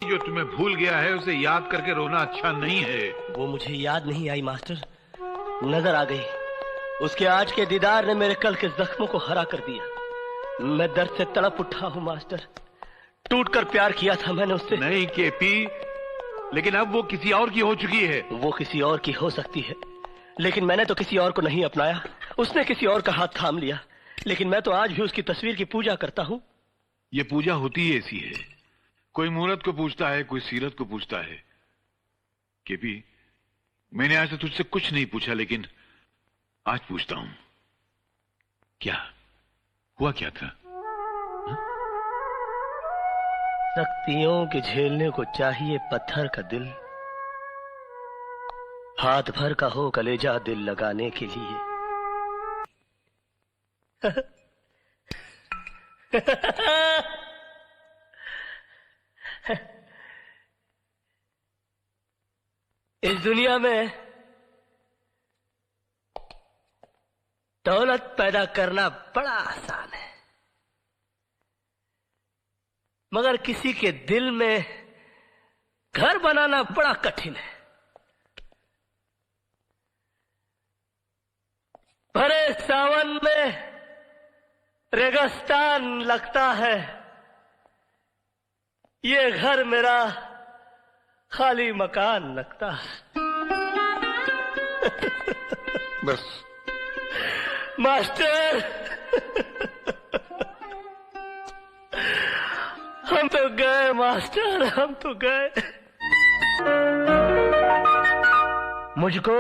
जो तुम्हें भूल गया है उसे याद करके रोना अच्छा नहीं है। वो मुझे याद नहीं आई मास्टर, नजर आ गई। उसके आज के दीदार ने मेरे कल के जख्मों को हरा कर दिया। मैं दर्द से तड़प उठा हूँ मास्टर। टूट कर प्यार किया था मैंने उससे। नहीं केपी, लेकिन अब वो किसी और की हो चुकी है। वो किसी और की हो सकती है, लेकिन मैंने तो किसी और को नहीं अपनाया। उसने किसी और का हाथ थाम लिया, लेकिन मैं तो आज भी उसकी तस्वीर की पूजा करता हूँ। ये पूजा होती ही ऐसी है, कोई मूरत को पूछता है, कोई सीरत को पूछता है। केपी, मैंने आज से तुझसे कुछ नहीं पूछा, लेकिन आज पूछता हूं, क्या हुआ, क्या था? शक्तियों के झेलने को चाहिए पत्थर का दिल, हाथ भर का हो कलेजा दिल लगाने के लिए। इस दुनिया में दौलत पैदा करना बड़ा आसान है, मगर किसी के दिल में घर बनाना बड़ा कठिन है। भरे सावन में रेगिस्तान लगता है, ये घर मेरा खाली मकान लगता है। बस मास्टर, हम तो गए मास्टर, हम तो गए। मुझको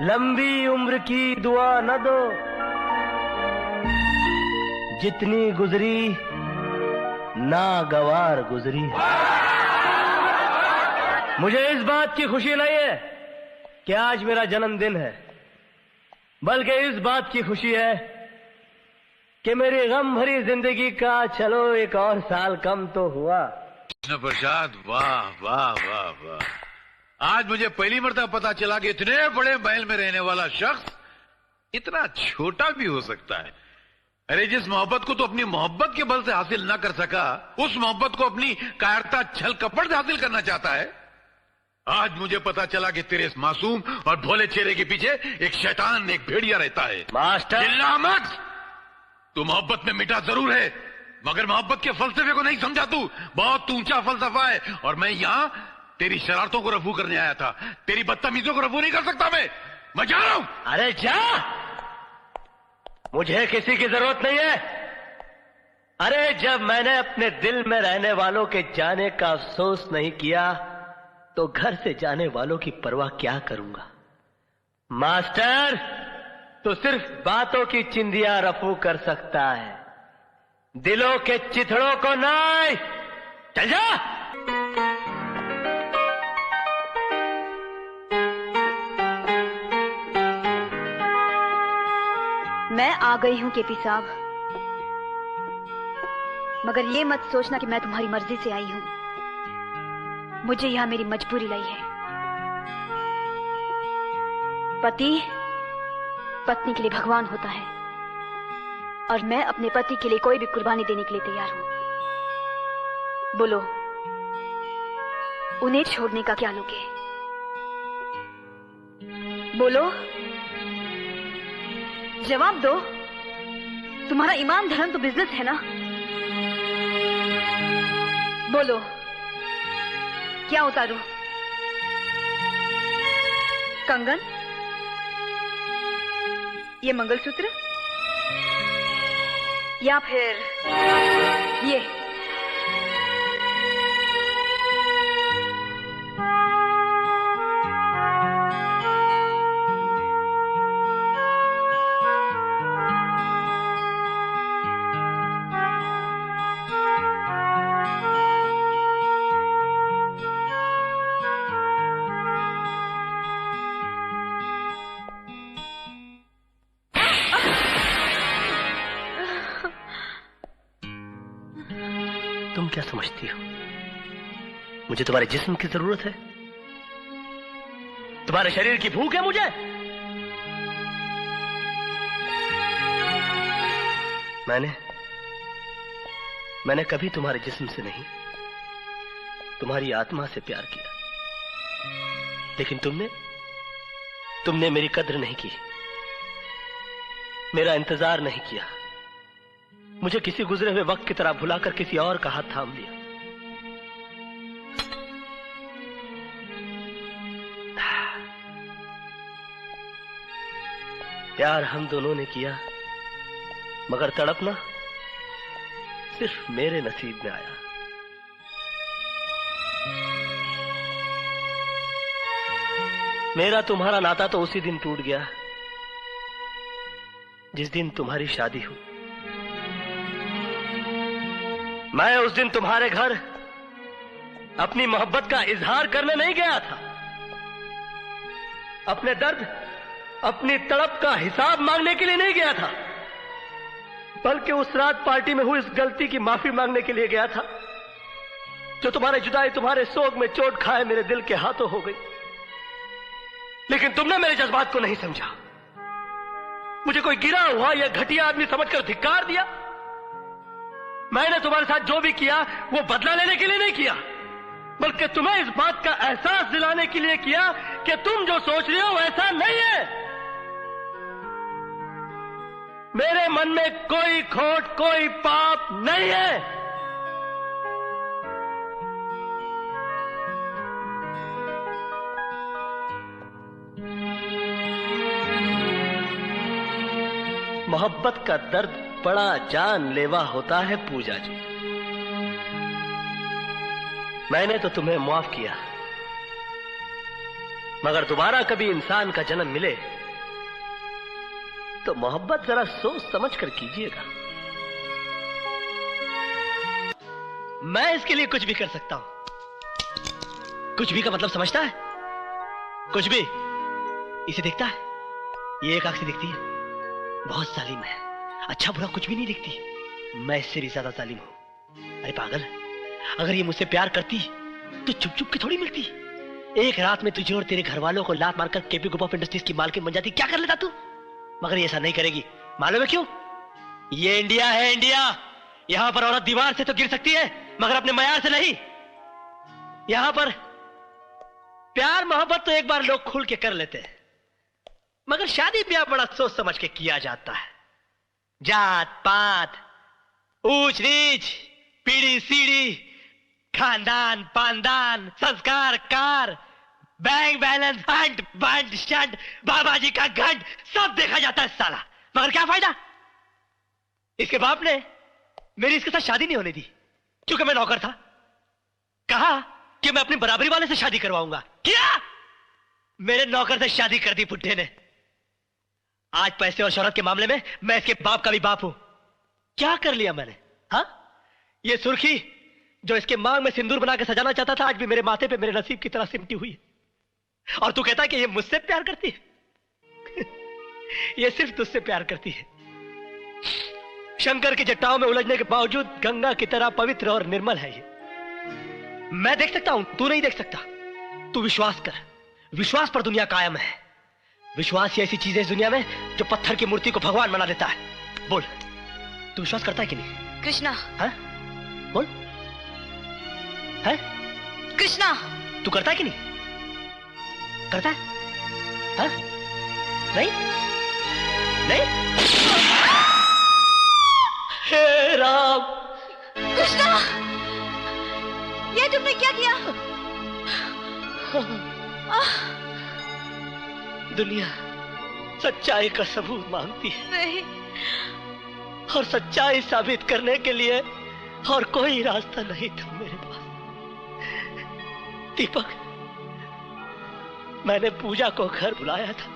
लंबी उम्र की दुआ न दो, जितनी गुजरी नागवार गुजरी। मुझे इस बात की खुशी नहीं है कि आज मेरा जन्मदिन है, बल्कि इस बात की खुशी है कि मेरी गम भरी जिंदगी का चलो एक और साल कम तो हुआ। कृष्ण प्रसाद, वाह वाह वाह वाह। आज मुझे पहली मर्तबा पता चला कि इतने बड़े महल में रहने वाला शख्स इतना छोटा भी हो सकता है। अरे, जिस मोहब्बत को तो अपनी मोहब्बत के बल से हासिल ना कर सका, उस मोहब्बत को अपनी कायरता छल कपट से हासिल करना चाहता है। आज मुझे पता चला कि तेरे इस मासूम और भोले चेहरे के पीछे एक शैतान, एक भेड़िया रहता है। मास्टर, चिल्ला मत। तू मोहब्बत में मिटा जरूर है, मगर मोहब्बत के फलसफे को नहीं समझा। तू बहुत ऊंचा फलसफा है, और मैं यहां तेरी शरारतों को रफू करने आया था। तेरी बदतमीजों को रफू नहीं कर सकता मैं जा रहा हूं। अरे जा, मुझे किसी की जरूरत नहीं है। अरे, जब मैंने अपने दिल में रहने वालों के जाने का अफसोस नहीं किया, तो घर से जाने वालों की परवाह क्या करूंगा। मास्टर, तो सिर्फ बातों की चिंदियां रफू कर सकता है, दिलों के चिथड़ों को नहीं। चल जा। मैं आ गई हूं केपी साहब, मगर ये मत सोचना कि मैं तुम्हारी मर्जी से आई हूं। मुझे यहां मेरी मजबूरी लाई है। पति पत्नी के लिए भगवान होता है, और मैं अपने पति के लिए कोई भी कुर्बानी देने के लिए तैयार हूं। बोलो, उन्हें छोड़ने का क्या लोगे? बोलो, जवाब दो। तुम्हारा ईमान धर्म तो बिजनेस है ना? बोलो, क्या उतारूं? कंगन, ये मंगलसूत्र, या फिर ये? तुम क्या समझती हो, मुझे तुम्हारे जिस्म की जरूरत है? तुम्हारे शरीर की भूख है मुझे? मैंने कभी तुम्हारे जिस्म से नहीं, तुम्हारी आत्मा से प्यार किया, लेकिन तुमने मेरी कद्र नहीं की, मेरा इंतजार नहीं किया, मुझे किसी गुजरे हुए वक्त की तरह भुलाकर किसी और का हाथ थाम लिया। प्यार हम दोनों ने किया, मगर तड़पना सिर्फ मेरे नसीब में आया। मेरा तुम्हारा नाता तो उसी दिन टूट गया जिस दिन तुम्हारी शादी हुई। मैं उस दिन तुम्हारे घर अपनी मोहब्बत का इजहार करने नहीं गया था, अपने दर्द, अपनी तड़प का हिसाब मांगने के लिए नहीं गया था, बल्कि उस रात पार्टी में हुई इस गलती की माफी मांगने के लिए गया था जो तुम्हारे जुदाई, तुम्हारे सोग में चोट खाए मेरे दिल के हाथों हो गई। लेकिन तुमने मेरे जज्बात को नहीं समझा, मुझे कोई गिरा हुआ या घटिया आदमी समझकर धिक्कार दिया। मैंने तुम्हारे साथ जो भी किया वो बदला लेने के लिए नहीं किया, बल्कि तुम्हें इस बात का एहसास दिलाने के लिए किया कि तुम जो सोच रहे हो वैसा नहीं है। मेरे मन में कोई खोट, कोई पाप नहीं है। मोहब्बत का दर्द बड़ा जानलेवा होता है पूजा जी। मैंने तो तुम्हें माफ किया, मगर दोबारा कभी इंसान का जन्म मिले तो मोहब्बत जरा सोच समझ कर कीजिएगा। मैं इसके लिए कुछ भी कर सकता हूं। कुछ भी का मतलब समझता है? कुछ भी इसे दिखता है, ये एक आंख से दिखती है, बहुत जालिम है, अच्छा बुरा कुछ भी नहीं दिखती। मैं इससे भी ज्यादा जालिम हूं। अरे पागल, अगर ये मुझसे प्यार करती तो चुप चुप के थोड़ी मिलती। एक रात में तुझे और तेरे घर वालों को लात मारकर केपी ग्रुप ऑफ इंडस्ट्रीज की मालकिन बन जाती, क्या कर लेता तू? मगर ये ऐसा नहीं करेगी, मालूम है क्यों? ये इंडिया है, इंडिया। यहां पर औरत दीवार से तो गिर सकती है, मगर अपने मयार से नहीं। यहां पर प्यार मोहब्बत तो एक बार लोग खुल के कर लेते हैं, मगर शादी ब्याह बड़ा सोच समझ के किया जाता है। जात पात, ऊंच नीच, पीढ़ी सीढ़ी, खानदान पानदान, संस्कार कार, बैंक बैलेंस, हंट बंट शंट, बाबा जी का घंट, सब देखा जाता है साला। मगर क्या फायदा? इसके बाप ने मेरी इसके साथ शादी नहीं होने दी, क्योंकि मैं नौकर था। कहा कि मैं अपनी बराबरी वाले से शादी करवाऊंगा, क्या? मेरे नौकर से शादी कर दी बुड्ढे ने। आज पैसे और शोहरत के मामले में मैं इसके बाप का भी बाप हूं। क्या कर लिया मैंने? हाँ, ये सुर्खी जो इसके मांग में सिंदूर बना के सजाना चाहता था, आज भी मेरे माथे पे मेरे नसीब की तरह सिमटी हुई है। और तू कहता है कि ये मुझसे प्यार करती है? ये सिर्फ तुझसे प्यार करती है। शंकर की जटाओं में उलझने के बावजूद गंगा की तरह पवित्र और निर्मल है ये। मैं देख सकता हूं, तू नहीं देख सकता। तू विश्वास कर, विश्वास पर दुनिया कायम है। विश्वास ही ऐसी चीज है इस दुनिया में जो पत्थर की मूर्ति को भगवान बना देता है। बोल, तू विश्वास करता है कि नहीं? कृष्णा। हाँ? बोल, है? कृष्णा, तू करता है कि नहीं? करता है? हाँ? नहीं? नहीं? हे राम! कृष्णा, ये तुमने क्या किया? दुनिया सच्चाई का सबूत मांगती है। नहीं। और सच्चाई साबित करने के लिए और कोई रास्ता नहीं था मेरे पास। दीपक, मैंने पूजा को घर बुलाया था,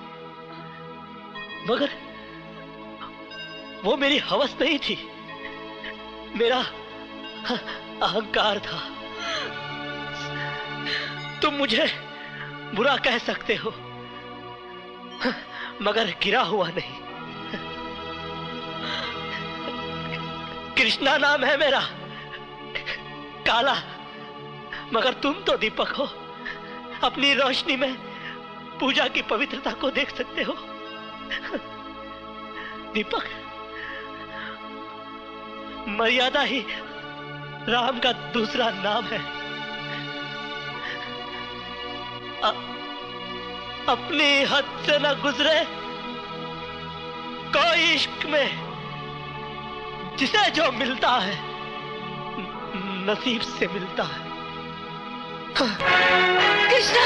मगर वो मेरी हवस नहीं थी, मेरा अहंकार था। तुम मुझे बुरा कह सकते हो, मगर गिरा हुआ नहीं। कृष्णा नाम है मेरा, काला, मगर तुम तो दीपक हो। अपनी रोशनी में पूजा की पवित्रता को देख सकते हो। दीपक, मर्यादा ही राम का दूसरा नाम है। अपनी हद से न गुजरे कोई इश्क में जिसे जो मिलता है नसीब से मिलता है। कृष्णा